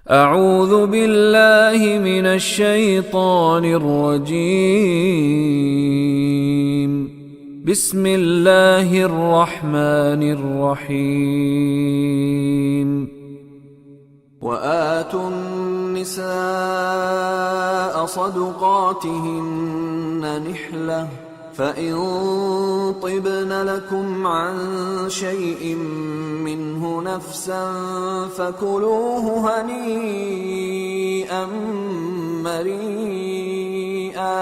اعوذ باللہ من الشیطان الرجیم بسم اللہ الرحمن الرحیم وآتوا النساء صدقاتهن نحلة فإن طبن لكم عن شيء منه نفسا فكلوه هنيئا مريئا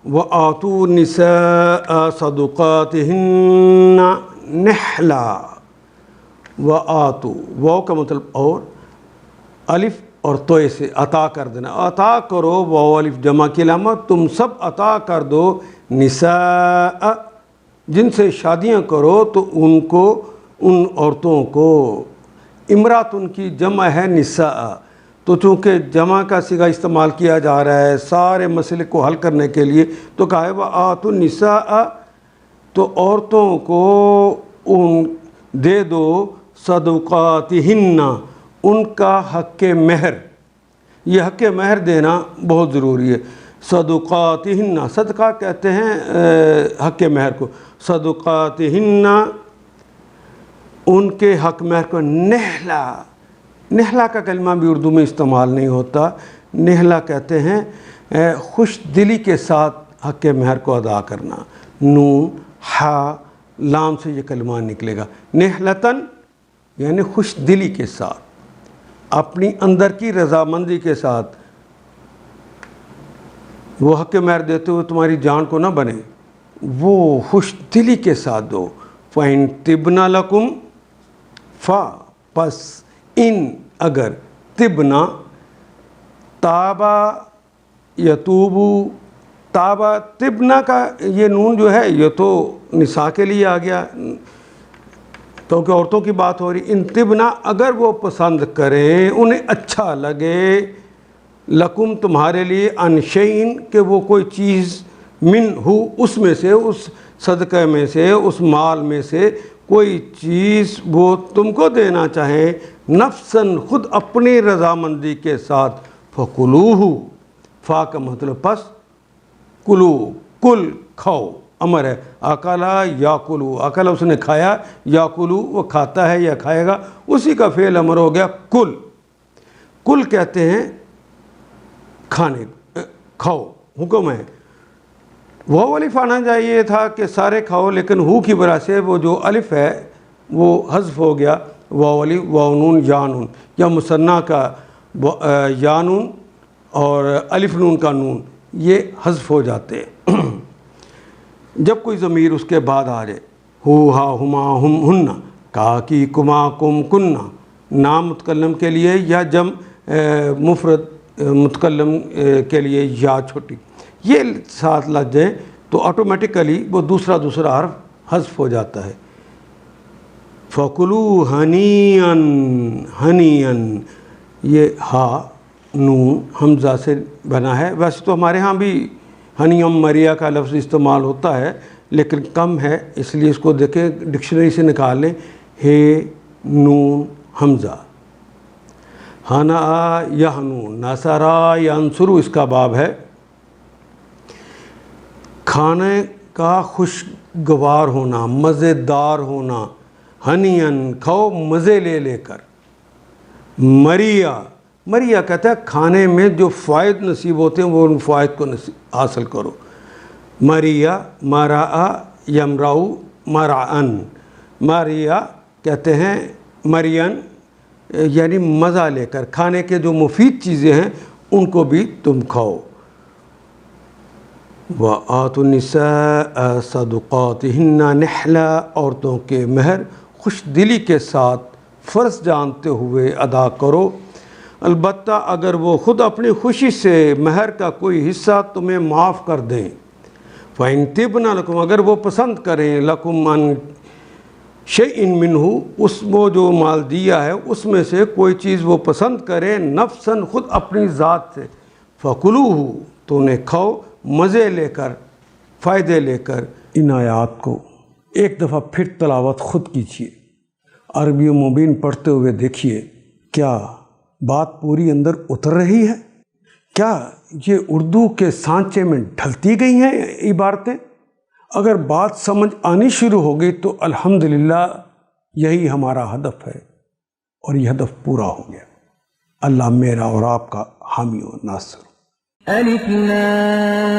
وآتوا النساء صدقاتهن نحلة وآتوا واو کا مطلب اور الف اور توئے سے عطا کر دینا، عطا کرو واو الف جمع کی علامت، تم سب عطا کر دو نساء جن سے شادیاں کرو تو ان کو، ان عورتوں کو، امرات ان کی جمع ہے نساء، تو چونکہ جمع کا صیغہ استعمال کیا جا رہا ہے سارے مسئلے کو حل کرنے کے لیے، تو کہا ہے وآتوا النساء، تو عورتوں کو ان دے دو صدقاتہن، ان کا حق مہر، یہ حق مہر دینا بہت ضروری ہے۔ صدقاتہن، صدقہ کہتے ہیں حق مہر کو، صدقاتہن ان کے حق مہر کو، نحلہ، نحلہ کا کلمہ بھی اردو میں استعمال نہیں ہوتا، نحلہ کہتے ہیں خوش دلی کے ساتھ حق مہر کو ادا کرنا، نون ہا لام سے یہ کلمہ نکلے گا، نحلتن یعنی خوش دلی کے ساتھ، اپنی اندر کی رضامندی کے ساتھ وہ حق مہر دیتے ہوئے تمہاری جان کو نہ بنے، وہ خوش دلی کے ساتھ دو۔ فَإِن طِبْنَ لَكُمْ، پس ان اگر، طِبْنَ تابا یتوبو، تابا طِبْنَ کا یہ نون جو ہے یہ تو نساء کے لیے آ گیا کیونکہ عورتوں کی بات ہو رہی، ان طِبْنَ اگر وہ پسند کریں، انہیں اچھا لگے، لکم تمہارے لیے، ان شیئن کہ وہ کوئی چیز، من ہو اس میں سے، اس صدقہ میں سے، اس مال میں سے کوئی چیز وہ تم کو دینا چاہیں، نفساً خود اپنی رضامندی کے ساتھ، فکلوہ، فا کا مطلب پس، کلو، کل کھاؤ، امر ہے، اکلا یا کلو، اکلا اس نے کھایا، یا کلو وہ کھاتا ہے یا کھائے گا، اسی کا فعل امر ہو گیا کل۔ کل کہتے ہیں کھانے، کھاؤ حکم ہے، وہ الف آنا چاہیے تھا کہ سارے کھاؤ، لیکن ہو کی وجہ سے وہ جو الف ہے وہ حذف ہو گیا، واو الف واو نون یا نون، یا مثنیٰ کا یا نون اور الف نون کا نون یہ حذف ہو جاتے ہیں جب کوئی ضمیر اس کے بعد آ جائے، ہو ہا ہما ہم ہن، کا کی کما کم کننا، نام متکلم کے لیے یا جمع مفرد متکلم کے لیے یا چھوٹی، یہ ساتھ لگ جائیں تو آٹومیٹیکلی وہ دوسرا حرف حذف ہو جاتا ہے۔ فَكُلُوا ہنیئن، ہنیئن یہ ہا نون حمزہ سے بنا ہے، ویسے تو ہمارے ہاں بھی ہنیم مریا کا لفظ استعمال ہوتا ہے لیکن کم ہے، اس لیے اس کو دیکھیں ڈکشنری سے نکال لیں، ہے نون حمزہ، ہنا یہنون، نصرا ینصرو اس کا باب ہے۔ کھانے کا خوشگوار ہونا، مزیدار ہونا، ہنین کھاؤ مزے لے لے کر، مریا، مریا کہتا ہے کھانے میں جو فوائد نصیب ہوتے ہیں وہ ان فوائد کو حاصل کرو، مریا مرا یمراؤ مرعن، مریا کہتے ہیں مرین یعنی مزہ لے کر، کھانے کے جو مفید چیزیں ہیں ان کو بھی تم کھاؤ۔ وَآتُوا النِّسَاءَ صَدُقَاتِهِنَّ نِحْلًا، عورتوں کے مہر خوش دلی کے ساتھ فرض جانتے ہوئے ادا کرو، البتہ اگر وہ خود اپنی خوشی سے مہر کا کوئی حصہ تمہیں معاف کر دیں، فَإِن طِبْنَ لَكُمْ اگر وہ پسند کریں، لَكُمْ عَنْ شَيْءٍ مِّنْهُ اس وہ جو مال دیا ہے اس میں سے کوئی چیز وہ پسند کریں، نفساً خود اپنی ذات سے، فَكُلُوهُ تو انہیں کھاؤ مزے لے کر، فائدے لے کر۔ ان آیات کو ایک دفعہ پھر تلاوت خود کیجیے، عربی مبین پڑھتے ہوئے دیکھیے کیا بات پوری اندر اتر رہی ہے؟ کیا یہ اردو کے سانچے میں ڈھلتی گئی ہیں عبارتیں؟ اگر بات سمجھ آنی شروع ہوگی تو الحمدللہ یہی ہمارا ہدف ہے، اور یہ ہدف پورا ہو گیا۔ اللہ میرا اور آپ کا حامی و ناصر۔ الف لام